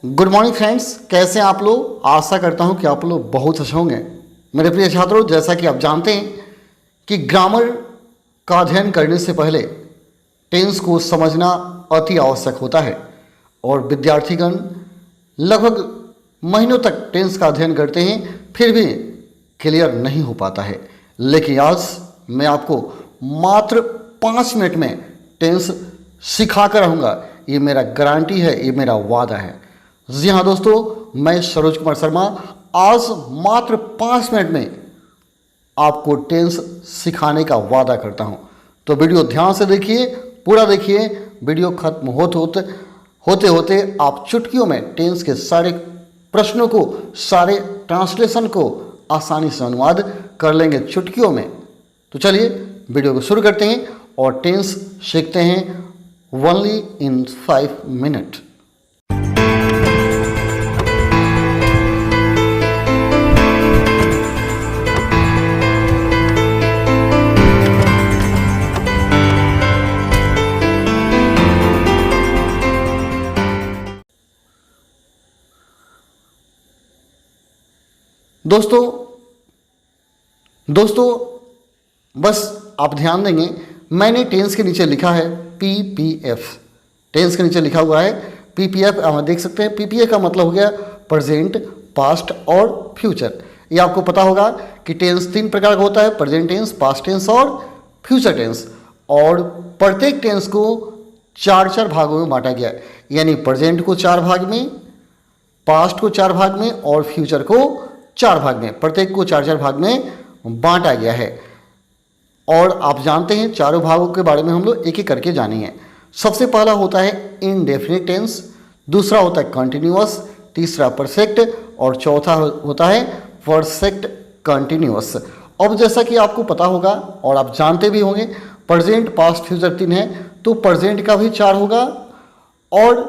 Good morning friends, कैसे हैं आप लोग। आशा करता हूं कि आप लोग बहुत अच्छे होंगे। मेरे प्रिय छात्रों, जैसा कि आप जानते हैं कि ग्रामर का अध्ययन करने से पहले टेंस को समझना अति आवश्यक होता है और विद्यार्थीगण लगभग महीनों तक टेंस का अध्ययन करते हैं फिर भी क्लियर नहीं हो पाता है। लेकिन आज मैं आपको मात्र 5 मिनट में टेंस सिखा कर रहूँगा। ये मेरा गारंटी है, ये मेरा वादा है। जी हाँ दोस्तों, मैं सरोज कुमार शर्मा आज मात्र 5 मिनट में आपको टेंस सिखाने का वादा करता हूँ। तो वीडियो ध्यान से देखिए, पूरा देखिए। वीडियो खत्म होते होते आप चुटकियों में टेंस के सारे प्रश्नों को, सारे ट्रांसलेशन को आसानी से अनुवाद कर लेंगे चुटकियों में। तो चलिए वीडियो को शुरू करते हैं और टेंस सीखते हैं ओनली इन 5 मिनट। दोस्तों बस आप ध्यान देंगे, मैंने टेंस के नीचे लिखा है PPF। टेंस के नीचे लिखा हुआ है PPF। आप देख सकते हैं PPF का मतलब हो गया प्रेजेंट, पास्ट और फ्यूचर। ये आपको पता होगा कि टेंस 3 प्रकार का होता है, प्रेजेंट टेंस, पास्ट टेंस और फ्यूचर टेंस। और प्रत्येक टेंस को 4 भागों में बांटा गया है। यानी प्रेजेंट को 4 भाग में, पास्ट को 4 भाग में और फ्यूचर को 4 भाग में, प्रत्येक को 4 भाग में बांटा गया है। और आप जानते हैं चारों भागों के बारे में हम लोग एक एक करके जानेंगे। सबसे पहला होता है इनडेफिनिट टेंस, दूसरा होता है कंटिन्यूअस, तीसरा परफेक्ट और चौथा होता है परफेक्ट कंटिन्यूअस। अब जैसा कि आपको पता होगा और आप जानते भी होंगे, प्रेजेंट, पास्ट, फ्यूचर 3 है, तो प्रेजेंट का भी 4 होगा और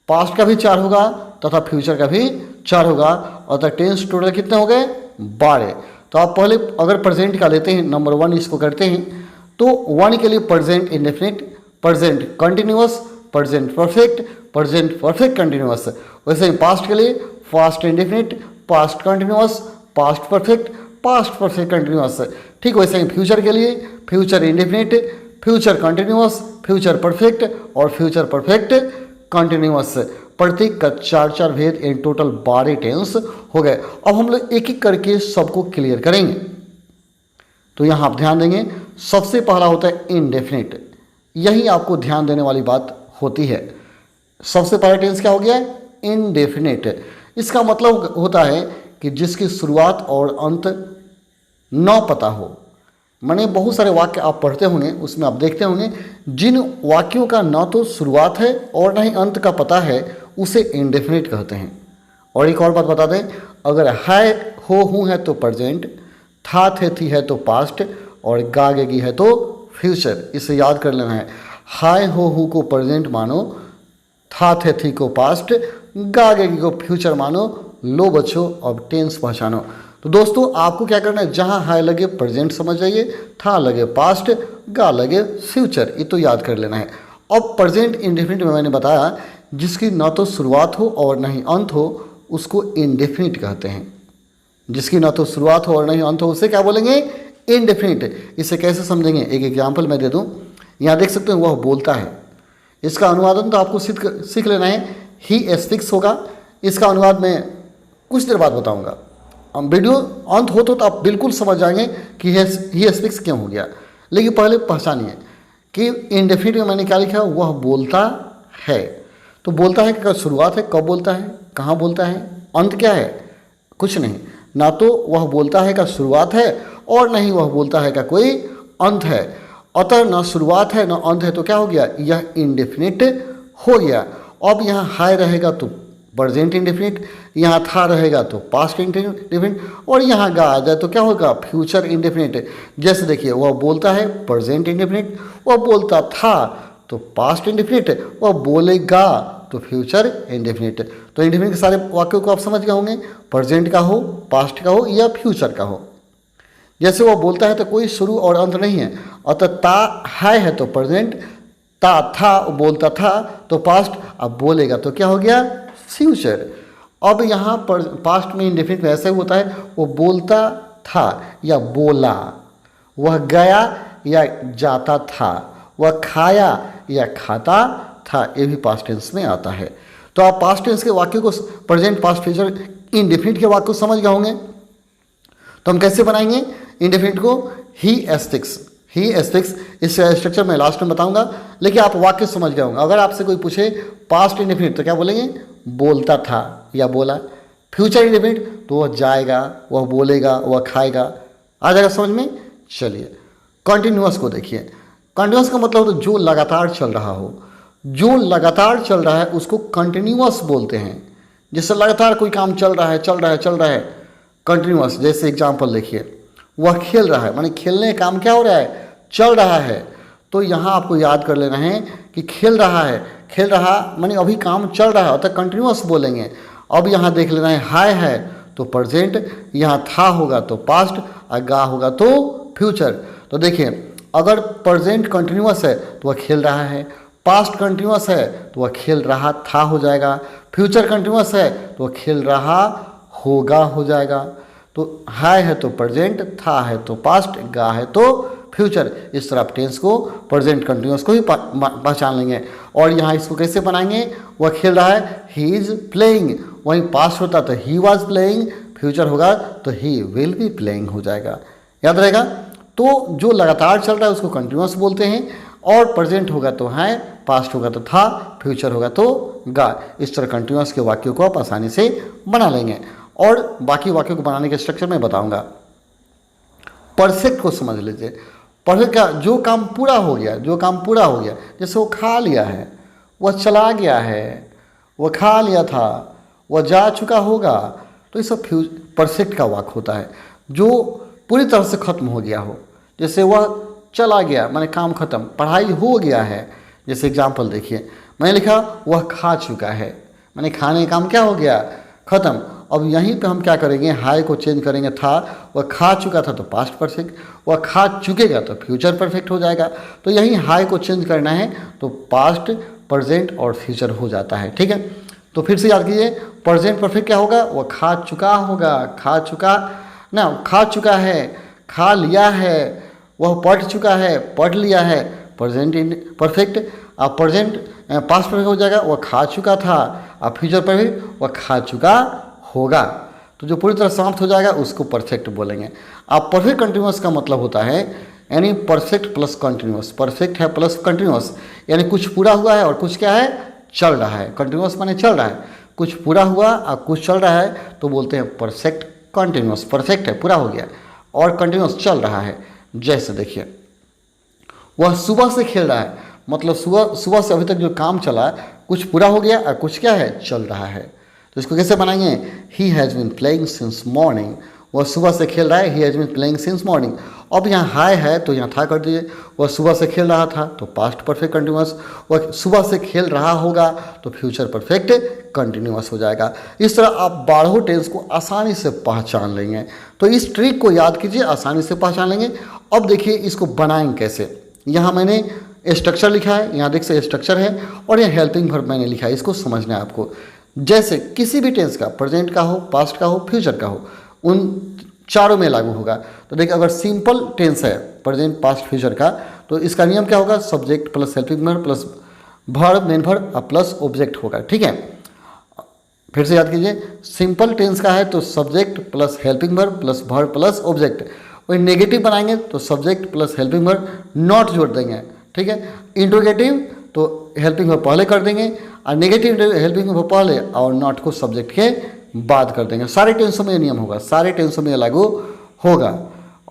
पास्ट का भी 4 होगा तथा फ्यूचर का भी 4 होगा। और टेंस टोटल कितने हो गए? 12। तो आप पहले अगर प्रेजेंट का लेते हैं, नंबर 1 इसको करते हैं, तो 1 के लिए present indefinite, present continuous, present perfect, present perfect continuous. वैसे ही पास्ट के लिए past indefinite, past continuous, past perfect continuous. ठीक वैसे ही फ्यूचर के लिए future indefinite, future continuous, future perfect और फ्यूचर परफेक्ट कंटिन्यूअस। प्रत्येक का 4 भेद, इन टोटल 12 टेंस हो गए। अब हम लोग एक एक करके सबको क्लियर करेंगे। तो यहाँ आप ध्यान देंगे, सबसे पहला होता है इनडेफिनिट। यही आपको ध्यान देने वाली बात होती है। सबसे पहला टेंस क्या हो गया? इनडेफिनिट। इसका मतलब होता है कि जिसकी शुरुआत और अंत न पता हो। मैंने बहुत सारे वाक्य आप पढ़ते होंगे, उसमें आप देखते होंगे जिन वाक्यों का न तो शुरुआत है और न ही अंत का पता है, उसे इनडेफिनिट कहते हैं। और एक और बात बता दें, अगर है, हो, हूँ है तो प्रेजेंट, था, थे, थी है तो पास्ट और गा, गेगी है तो फ्यूचर। इसे याद कर लेना है। हाय, हो, हूँ को प्रेजेंट मानो, था, थे, थी को पास्ट, गा, गेगी को फ्यूचर मानो। लो बच्चों, अब टेंस पहचानो। तो दोस्तों आपको क्या करना है, जहाँ हाय लगे प्रेजेंट समझ जाइए, था लगे पास्ट, गा लगे फ्यूचर, ये तो याद कर लेना है। अब प्रेजेंट इंडेफिनिट में मैंने बताया, जिसकी न तो शुरुआत हो और न ही अंत हो, उसको इंडेफिनिट कहते हैं। जिसकी न तो शुरुआत हो और न ही अंत हो, उसे क्या बोलेंगे? इंडेफिनिट। इसे कैसे समझेंगे, एक एग्जाम्पल मैं दे दूँ। यहाँ देख सकते हैं, वह बोलता है। इसका अनुवादन तो आपको सीख लेना है, ही स्पीक्स होगा। इसका अनुवाद मैं कुछ देर बाद बताऊँगा। वीडियो अंत हो तो आप बिल्कुल समझ जाएंगे कि ही स्पीक्स क्यों हो गया। लेकिन पहले पहचानिए कि इंडेफिनिट में मैंने क्या लिखा, वह बोलता है। तो बोलता है कि शुरुआत है, कब बोलता है, कहाँ बोलता है, अंत क्या है? कुछ नहीं। ना तो वह बोलता है का शुरुआत है और न ही वह बोलता है का कोई अंत है। अतः न शुरुआत है न अंत है, तो क्या हो गया? यह इंडेफिनिट हो गया। अब यहाँ हाय रहेगा तो प्रेजेंट इंडेफिनिट, यहाँ था रहेगा तो पास्ट इंडेफिनिट और यहाँ गा आ जाए तो क्या होगा? Future indefinite. जैसे देखिए, वह बोलता है प्रेजेंट इंडेफिनिट, वह बोलता था तो पास्ट इंडेफिनिट, वह बोलेगा तो फ्यूचर इंडेफिनिट। तो इंडेफिनिट के सारे वाक्यों को आप समझ गए होंगे, प्रेजेंट का हो, पास्ट का हो या फ्यूचर का हो। जैसे वह बोलता है तो कोई शुरू और अंत नहीं है, अतः ता है तो प्रेजेंट, था बोलता था तो पास्ट, अब बोलेगा तो क्या हो गया? फ्यूचर। अब यहाँ पर पास्ट में इंडेफिनिट में ऐसे होता है, वो बोलता था या बोला, वह गया या जाता था, वह खाया या खाता था, ये भी पास्ट टेंस में आता है। तो आप पास्ट टेंस के वाक्य को, प्रेजेंट पास्ट फ्यूचर इंडेफिनिट के वाक्य को समझ गए होंगे। तो हम कैसे बनाएंगे इंडेफिनिट को? ही एस्टिक्स, ही एस्टिक्स, इस स्ट्रक्चर में लास्ट में बताऊंगा, लेकिन आप वाक्य समझ गए होंगे। अगर आपसे कोई पूछे पास्ट इंडेफिनिट तो क्या बोलेंगे? बोलता था या बोला। फ्यूचर इंडेफिनिट तो वह जाएगा, वह बोलेगा, वह खाएगा। आ जाएगा समझ में? चलिए कंटिन्यूअस को देखिए। कंटिन्यूअस का मतलब तो जो लगातार चल रहा हो, जो लगातार चल रहा है उसको कंटिन्यूअस बोलते हैं। जैसे लगातार कोई काम चल रहा है, चल रहा है, चल रहा है, कंटिन्यूअस। जैसे एग्जांपल देखिए, वह खेल रहा है, माने खेलने का काम क्या हो रहा है? चल रहा है। तो यहाँ आपको याद कर लेना है कि खेल रहा है, खेल रहा माने अभी काम चल रहा है, तो कंटिन्यूअस बोलेंगे। अब यहाँ देख लेना है, हाय है तो प्रेजेंट, यहाँ था होगा तो पास्ट, और गा होगा तो फ्यूचर। तो देखिए, अगर प्रेजेंट कंटिन्यूअस है तो वह खेल रहा है, पास्ट कंटिन्यूअस है तो वह खेल रहा था हो जाएगा, फ्यूचर कंटिन्यूअस है तो वह खेल रहा होगा हो जाएगा। तो है तो प्रेजेंट, था है तो पास्ट, गा है तो फ्यूचर। इस तरह आप टेंस को, प्रेजेंट कंटिन्यूअस को ही पहचान लेंगे। और यहाँ इसको कैसे बनाएंगे? वह खेल रहा है, ही इज प्लेइंग। वहीं पास्ट होता तो ही वॉज प्लेइंग, फ्यूचर होगा तो ही विल बी प्लेइंग हो जाएगा। याद रहेगा? तो जो लगातार चल रहा है उसको कंटिन्यूअस बोलते हैं, और प्रेजेंट होगा तो है, पास्ट होगा तो था, फ्यूचर होगा तो गा। इस तरह कंटिन्यूअस के वाक्यों को आप आसानी से बना लेंगे। और बाकी वाक्यों को बनाने के स्ट्रक्चर में बताऊंगा। परफेक्ट को समझ लीजिए। परफेक्ट का जो काम पूरा हो गया, जो काम पूरा हो गया, जैसे वो खा लिया है, वह चला गया है, वह खा लिया था, वह जा चुका होगा, तो ये सब परफेक्ट का वाक्य होता है। जो पूरी तरह से खत्म हो गया हो, जैसे वह चला गया माने काम खत्म, पढ़ाई हो गया है। जैसे एग्जाम्पल देखिए, मैंने लिखा वह खा चुका है, माने खाने का काम क्या हो गया? खत्म। अब यहीं पे हम क्या करेंगे? हाय को चेंज करेंगे, था, वह खा चुका था तो पास्ट परफेक्ट, वह खा चुकेगा तो फ्यूचर परफेक्ट हो जाएगा। तो यहीं हाय को चेंज करना है तो पास्ट, प्रेजेंट और फ्यूचर हो जाता है। ठीक है, तो फिर से याद कीजिए, प्रेजेंट परफेक्ट क्या होगा? वह खा चुका होगा, खा चुका ना, खा चुका है, खा लिया है, वह पढ़ चुका है, पढ़ लिया है, प्रेजेंट परफेक्ट। अब प्रेजेंट पास्ट परफेक्ट हो जाएगा, वह खा चुका था, अब फ्यूचर परफेक्ट, वह खा चुका होगा। तो जो पूरी तरह समाप्त हो जाएगा उसको परफेक्ट बोलेंगे। अब परफेक्ट कंटिन्यूअस का मतलब होता है यानी परफेक्ट प्लस कंटिन्यूअस। परफेक्ट है प्लस कंटिन्यूअस, यानी कुछ पूरा हुआ है और कुछ क्या है? चल रहा है। कंटिन्यूअस माने चल रहा है, कुछ पूरा हुआ और कुछ चल रहा है तो बोलते हैं परफेक्ट कंटिन्यूअस। परफेक्ट है, पूरा हो गया, और कंटिन्यूअस चल रहा है। जैसे देखिए, वह सुबह से खेल रहा है, मतलब सुबह से अभी तक जो काम चला कुछ पूरा हो गया और कुछ क्या है? चल रहा है। तो इसको कैसे बनाएंगे? He has been playing since morning. वह सुबह से खेल रहा है, he has been playing since morning. अब यहाँ हाय है तो यहाँ था कर दीजिए। वह सुबह से खेल रहा था तो पास्ट परफेक्ट कंटिन्यूअस, वह सुबह से खेल रहा होगा तो फ्यूचर परफेक्ट कंटिन्यूअस हो जाएगा। इस तरह आप 12 टेंस को आसानी से पहचान लेंगे। तो इस ट्रिक को याद कीजिए, आसानी से पहचान लेंगे। अब देखिए इसको बनाएंगे कैसे। यहाँ मैंने स्ट्रक्चर लिखा है, यहाँ देख सकते स्ट्रक्चर है, और यहाँ हेल्पिंग वर्ब मैंने लिखा है। इसको समझना है आपको। जैसे किसी भी टेंस का, प्रेजेंट का हो, पास्ट का हो, फ्यूचर का हो, उन चारों में लागू होगा। तो देखिए, अगर सिंपल टेंस है प्रेजेंट, पास्ट, फ्यूचर का, तो इसका नियम क्या होगा? Subject plus helping verb plus verb, main verb plus object होगा। ठीक है, फिर से याद कीजिए, सिंपल टेंस का है तो subject plus helping verb plus verb plus object. वही नेगेटिव बनाएंगे तो subject plus helping verb not जोड़ देंगे। ठीक है, इंट्रोगेटिव तो हेल्पिंग वर्ब पहले कर देंगे, और नेगेटिव हेल्पिंग वर्ब पहले और नॉट को सब्जेक्ट के बाद कर देंगे। सारे टेंसों में ये नियम होगा, सारे टेंसों में लागू होगा।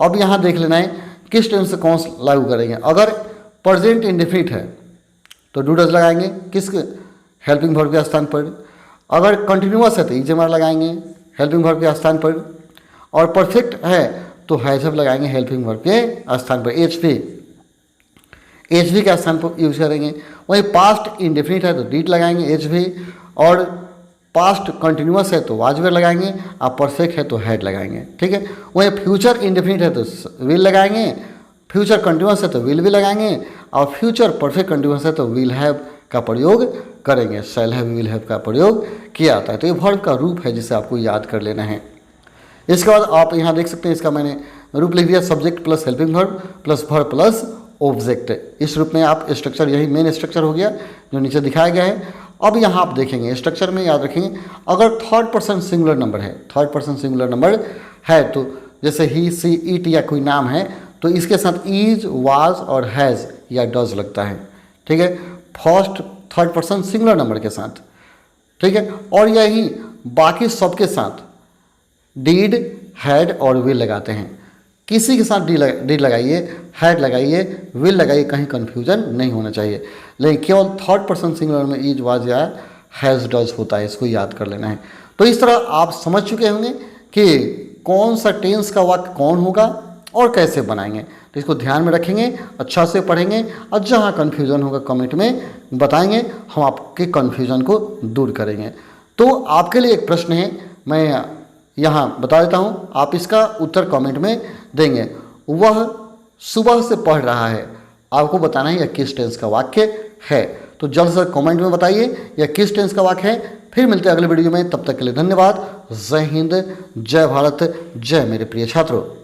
अब यहाँ देख लेना है किस टेंस से कौन लागू करेंगे। अगर प्रेजेंट इंडेफिनिट है तो डू डज लगाएंगे, किस हेल्पिंग वर्ब के स्थान पर। अगर कंटिन्यूअस है तो इज लगाएंगे हेल्पिंग वर्ब के स्थान पर, और परफेक्ट है तो हैज हैव लगाएंगे हेल्पिंग वर्ब के स्थान पर। एच भी के स्थान पर यूज करेंगे। वहीं पास्ट इंडेफिनिट है तो डीड लगाएंगे एच भी, और पास्ट कंटिन्यूअस है तो वाज वेयर लगाएंगे, और परफेक्ट है तो हैड लगाएंगे। ठीक है, वहीं फ्यूचर इंडेफिनिट है तो विल लगाएंगे, फ्यूचर कंटिन्यूअस है तो विल भी लगाएंगे, और फ्यूचर परफेक्ट कंटिन्यूअस है तो विल हैव का प्रयोग करेंगे, शैल हैव विल हैव का प्रयोग किया जाता है। तो ये वर्ब का रूप है जिसे आपको याद कर लेना है। इसके बाद आप यहाँ देख सकते हैं, इसका मैंने रूप लिख दिया, subject plus helping verb plus verb plus object. इस रूप में आप स्ट्रक्चर, यही मेन स्ट्रक्चर हो गया जो नीचे दिखाया गया है। अब यहाँ आप देखेंगे स्ट्रक्चर में याद रखेंगे, अगर थर्ड पर्सन सिंगुलर नंबर है, थर्ड पर्सन सिंगुलर नंबर है, तो जैसे ही, सी, इट या कोई नाम है तो इसके साथ इज, वाज और हैज़ या डज लगता है। ठीक है, first third person singular number के साथ। ठीक है, और यही बाकी सबके साथ डीड, हैड और विल लगाते हैं। किसी के साथ डीड लगाइए, हैड लगाइए, विल लगाइए, कहीं कन्फ्यूजन नहीं होना चाहिए। लेकिन केवल थर्ड पर्सन सिंगुलर में इज, वाज या हैज़, डज होता है, इसको याद कर लेना है। तो इस तरह आप समझ चुके होंगे कि कौन सा टेंस का वाक्य कौन होगा और कैसे बनाएंगे। तो इसको ध्यान में रखेंगे, अच्छा से पढ़ेंगे, और जहाँ कन्फ्यूजन होगा कमेंट में बताएंगे, हम आपके कन्फ्यूजन को दूर करेंगे। तो आपके लिए एक प्रश्न है, मैं यहाँ बता देता हूँ, आप इसका उत्तर कमेंट में देंगे। वह सुबह से पढ़ रहा है, आपको बताना है यह किस टेंस का वाक्य है। तो जल्द से कमेंट में बताइए यह किस टेंस का वाक्य है। फिर मिलते हैं अगले वीडियो में, तब तक के लिए धन्यवाद। जय हिंद, जय भारत, जय मेरे प्रिय छात्रों।